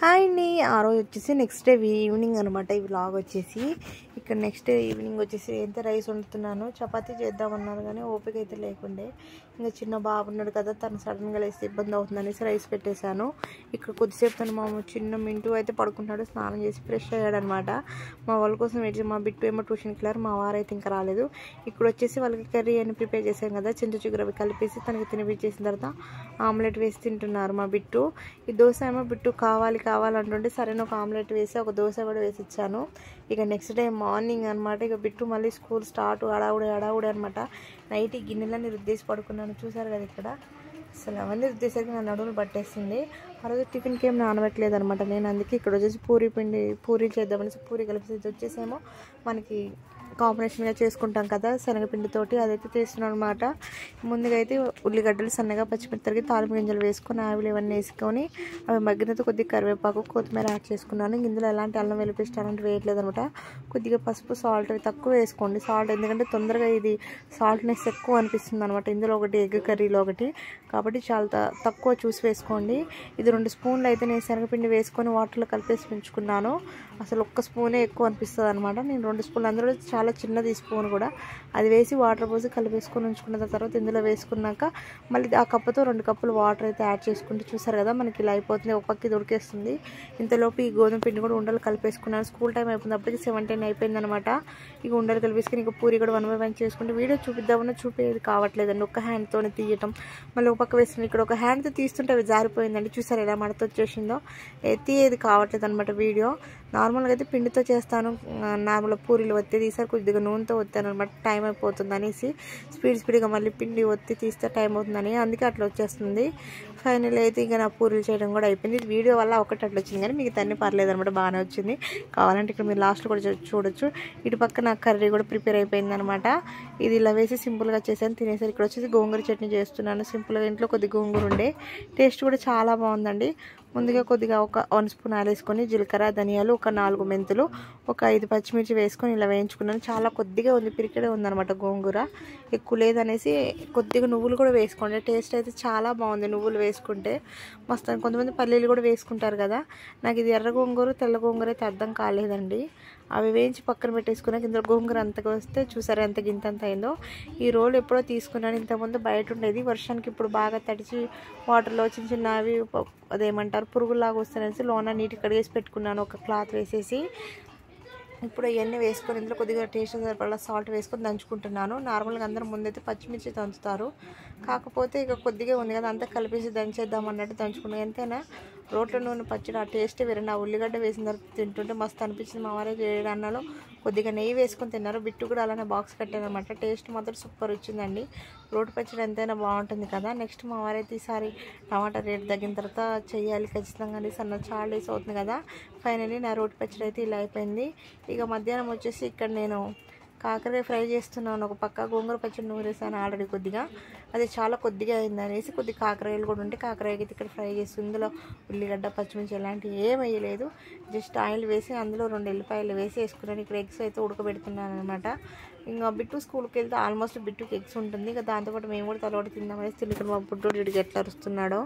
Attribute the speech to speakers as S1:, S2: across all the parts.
S1: Hi అండి. ఆ రోజు వచ్చేసి నెక్స్ట్ డే ఈవినింగ్ అనమాట. ఈ వ్లాగ్ వచ్చేసి ఇక్కడ నెక్స్ట్ డే ఈవినింగ్ వచ్చేసి ఎంత రైస్ వండుతున్నాను. చపాతీ చేద్దామన్నారు కానీ ఓపిక అయితే లేకుండే. ఇంకా చిన్న బాబు ఉన్నాడు కదా, తను సడన్గా లేస్తే ఇబ్బంది అవుతుందనేసి రైస్ పెట్టేశాను. ఇక్కడ కొద్దిసేపు తను మా చిన్న మింటూ అయితే పడుకుంటాడు, స్నానం చేసి ఫ్రెష్ అయ్యాడనమాట. మా వాళ్ళ కోసం వెయిట్. మా బిట్టు ఏమో ట్యూషన్కి వెళ్ళారు, మా వారైతే ఇంకా రాలేదు. ఇక్కడ వచ్చేసి వాళ్ళకి కర్రీ అని ప్రిపేర్ చేశాం కదా, చింత చిగురు అవి కలిపేసి తనకి తినిపించేసిన తర్వాత ఆమ్లెట్ వేసి తింటున్నారు మా బిట్టు. ఈ దోశ ఏమో బిట్టు కావాలంటుంటే సరైన ఒక ఆమ్లెట్ వేసి ఒక దోశ కూడా వేసి ఇచ్చాను. ఇక నెక్స్ట్ డే మార్నింగ్ అనమాట. ఇక బిట్టు మళ్ళీ స్కూల్ స్టార్ట్, హడావుడి అనమాట. నైట్ ఈ గిన్నెలన్నీ రుద్దేసి పడుకున్నాను. చూసారు కదా ఇక్కడ అసలు అవన్నీ రుద్దేసరికి నా నడువులు పట్టేసింది. ఆ రోజు టిఫిన్కి ఏం నానబెట్టలేదు అనమాట నేను. అందుకే ఇక్కడ వచ్చేసి పూరీలు చేద్దామనేసి పూరీ కలిపి ఇది వచ్చేసేమో మనకి కాంబినేషన్గా చేసుకుంటాం కదా శనగపిండితోటి, అదైతే తీస్తున్నాను అనమాట. ముందుగా అయితే ఉల్లిగడ్డలు సన్నగా పచ్చిమిరపకాయలకి తాలింపు గింజలు వేసుకొని ఆవిలు ఇవన్నీ వేసుకొని అవి మగ్గినతో కొద్దిగా కరివేపాకు కొత్తిమీర యాడ్ చేసుకున్నాను. ఇందులో ఎలాంటి అల్లం వెల్లుల్లి పేస్ట్ అలాంటి వేయట్లేదు అనమాట. కొద్దిగా పసుపు సాల్ట్ తక్కువ వేసుకోండి. సాల్ట్ ఎందుకంటే తొందరగా ఇది సాల్ట్నెస్ ఎక్కువ అనిపిస్తుంది అనమాట. ఇందులో ఒకటి ఎగ్ కర్రీలో ఒకటి కాబట్టి చాలా తక్కువ చూసి వేసుకోండి. ఇది 2 స్పూన్లు అయితే నేను శనగపిండి వేసుకొని వాటర్లో కలిపేసి ఉంచుకున్నాను. అసలు ఒక్క స్పూనే ఎక్కువ అనిపిస్తుంది అనమాట. నేను 2 స్పూన్లు, అందులో చాలా చిన్నది స్పూన్ కూడా, అది వేసి వాటర్ పోసి కలిపేసుకొని ఉంచుకున్న తర్వాత ఇందులో వేసుకున్నాక మళ్ళీ ఆ కప్పుతో 2 కప్పులు వాటర్ అయితే యాడ్ చేసుకుంటే చూసారు కదా మనకి ఇలా అయిపోతుంది. ఒక పక్క ఇది ఉడికేస్తుంది. ఇంతలోపు ఈ గోధుమ పిండి కూడా ఉండలు కలిపేసుకున్నాను. స్కూల్ టైం అయిపోయింది, అప్పటికి 7:10 అయిపోయింది అనమాట. ఇక ఉండలు కలిపేసుకుని ఇక పూరి కూడా 1 by 1 చేసుకుంటే వీడియో చూపిద్దామన్నా చూపేది కావట్లేదండి. ఒక హ్యాండ్తోనే తీయటం, మళ్ళీ ఒక పక్క వేసుకుని ఇక్కడ ఒక హ్యాండ్తో తీస్తుంటే అవి జారిపోయిందండి. చూసారు ఎలా మడత వచ్చేసిందో, తీయేది కావట్లేదు అనమాట వీడియో. నార్మల్గా అయితే పిండితో చేస్తాను, నార్మల్గా పూరీలు ఒత్తేది. ఈసారి కొద్దిగా నూనెతో ఒత్తాను అనమాట, టైం అయిపోతుంది అనేసి. స్పీడ్గా మళ్ళీ పిండి ఒత్తి తీస్తే టైం అవుతుందని అందుకే అట్లా వచ్చేస్తుంది. ఫైనల్ అయితే ఇక నా పూరీలు చేయడం కూడా అయిపోయింది. వీడియో వల్ల ఒకటి అట్లా వచ్చింది కానీ మీకు తన్ని పర్లేదు అనమాట, బాగానే వచ్చింది. కావాలంటే ఇక్కడ మీరు లాస్ట్లో కూడా చూడొచ్చు. ఇటు పక్క నా కర్రీ కూడా ప్రిపేర్ అయిపోయింది అనమాట. ఇది ఇలా వేసి సింపుల్గా చేశాను, తినేసారి. ఇక్కడ వచ్చేసి గోంగూర చట్నీ చేస్తున్నాను సింపుల్గా. ఇంట్లో కొద్దిగా గోంగూర ఉండే, టేస్ట్ కూడా చాలా బాగుందండి. ముందుగా కొద్దిగా ఒక 1 స్పూన్ ఆయిల్ వేసుకొని జీలకర్ర ధనియాలు ఒక 4 మెంతులు ఒక 5 పచ్చిమిర్చి వేసుకొని ఇలా వేయించుకున్నాను. చాలా కొద్దిగా ఉంది, పిరికెడే ఉందన్నమాట గోంగూర, ఎక్కువ లేదనేసి. కొద్దిగా నువ్వులు కూడా వేసుకోండి, టేస్ట్ అయితే చాలా బాగుంది నువ్వులు వేసుకుంటే మస్తు. కొంతమంది పల్లీలు కూడా వేసుకుంటారు కదా, నాకు ఇది ఎర్ర గోంగూర తెల్ల గోంగూర అయితే అర్థం కాలేదండి. అవి వేయించి పక్కన పెట్టేసుకున్నాక ఇందులో గోంగూర అంతగా వస్తే చూసారా ఎంత గింతంత అయిందో. ఈ రోల్ ఎప్పుడో తీసుకున్నాను, ఇంతకుముందు బయట ఉండేది. వర్షానికి ఇప్పుడు బాగా తడిచి వాటర్లో చిన్న అవి అదేమంటారు పురుగులాగా వస్తాయనేసి లోన నీటి కడిగేసి పెట్టుకున్నాను ఒక క్లాత్ వేసేసి. ఇప్పుడు ఇవన్నీ వేసుకొని ఇందులో కొద్దిగా టేస్ట్ సరిపడా సాల్ట్ వేసుకొని దంచుకుంటున్నాను. నార్మల్గా అందరూ ముందైతే పచ్చిమిర్చి దంచుతారు, కాకపోతే ఇక కొద్దిగా ఉంది కదా అంతా కలిపేసి దంచేద్దాం అన్నట్టు దంచుకున్నాను. ఎంతైనా రోట్లో నూనె పచ్చడి ఆ టేస్టే వేరే. నా ఉల్లిగడ్డ వేసిన తర్వాత తింటుంటే మస్తు అనిపించింది. మా వారే చేయడాన్నలో కొద్దిగా నెయ్యి వేసుకొని తిన్నారు. బిట్టు కూడా అలానే బాక్స్ కట్టాను అనమాట. టేస్ట్ మాత్రం సూపర్ వచ్చిందండి. రోటి పచ్చడి ఎంతైనా బాగుంటుంది కదా. నెక్స్ట్ మా వారైతే ఈసారి టమాటా రేట్ తగ్గిన తర్వాత చేయాలి ఖచ్చితంగా అనేసి అన్న. చాలా డేస్ అవుతుంది కదా. ఫైనల్లీ నా రోటి పచ్చడి అయితే ఇలా అయిపోయింది. ఇక మధ్యాహ్నం వచ్చేసి ఇక్కడ నేను కాకరకాయ ఫ్రై చేస్తున్నాను. ఒక పక్క గోంగూర పచ్చడి నూరేసాను ఆల్రెడీ కొద్దిగా, అది చాలా కొద్దిగా అయింది అనేసి కొద్దిగా కాకరకాయలు కూడా ఉంటే కాకరకాయ అయితే ఇక్కడ ఫ్రై చేసి ఇందులో ఉల్లిగడ్డ పచ్చిమిర్చి ఎలాంటివి ఏం వేయలేదు. జస్ట్ ఆయిల్ వేసి అందులో 2 ఎల్లిపాయలు వేసి వేసుకున్నాను. ఇక్కడ ఎగ్స్ అయితే ఉడకబెడుతున్నాను అనమాట. ఇంకా బిట్టు స్కూల్కి వెళ్తే ఆల్మోస్ట్ బిట్టుకి ఎగ్స్ ఉంటుంది. ఇక దాంతోపాటు మేము కూడా తలవాటు తిందామనేసి తిని. ఇక్కడ మా పుట్టోడు ఇడికి ఎట్లా అరుస్తున్నాడో.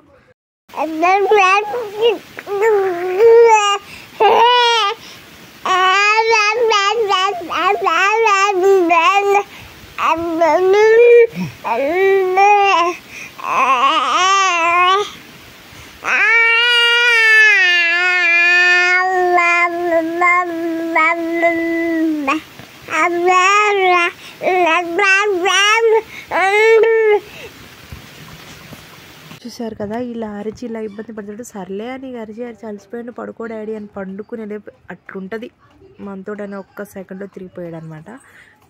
S1: చూసారు కదా ఇలా అరిచి ఇలా ఇబ్బంది పడుతుంటే సర్లే అని అరిచి అలసిపోయాడు, పడుకో డాడీ అని పండుకునే అట్లుంటుంది మనతోడని. ఒక్క సెకండ్లో తిరిగిపోయాడు అనమాట.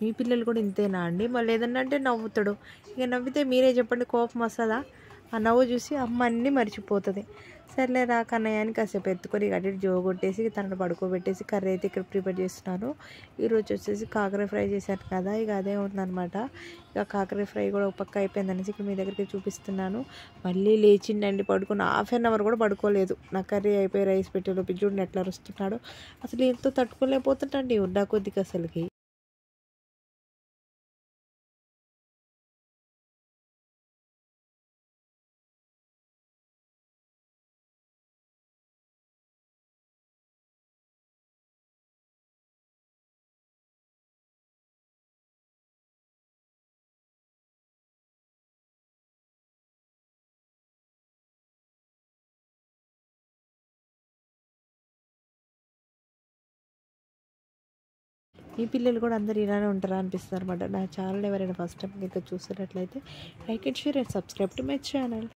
S1: మీ పిల్లలు కూడా ఇంతేనా అండి? మళ్ళీ ఏదన్నా అంటే నవ్వుతాడు. ఇక నవ్వితే మీరే చెప్పండి, కోపం వస్తుందా? ఆ నవ్వు చూసి అమ్మ అన్నీ మర్చిపోతుంది. సర్లే రా కన్నయ్య అని కాసేపు ఎత్తుకొని అటు జోగొట్టేసి తనను పడుకోబెట్టేసి కర్రీ అయితే ఇక్కడ ప్రిపేర్ చేస్తున్నాను. ఈరోజు వచ్చేసి కాకర ఫ్రై చేశాను కదా, ఇక అదే ఉందన్నమాట. ఇక కాకర ఫ్రై కూడా ఒక పక్క అయిపోయింది అనేసి ఇక్కడ మీ దగ్గరికి చూపిస్తున్నాను. మళ్ళీ లేచిండండి, పడుకుని 1/2 hour కూడా పడుకోలేదు. నా కర్రీ అయిపోయి రైస్ పెట్టేలోపు చూడండి ఎట్లా వస్తున్నాడు. అసలు ఎంతో తట్టుకోలేకపోతుంటండి ఉండా కొద్దిగా అసలుకి. మీ పిల్లలు కూడా అందరు ఇలానే ఉంటారా అనిపిస్తుంది అనమాట. నా ఛానల్ ఎవరైనా ఫస్ట్ టైం ఇంకా చూస్తున్నట్లయితే like and share and subscribe to my channel.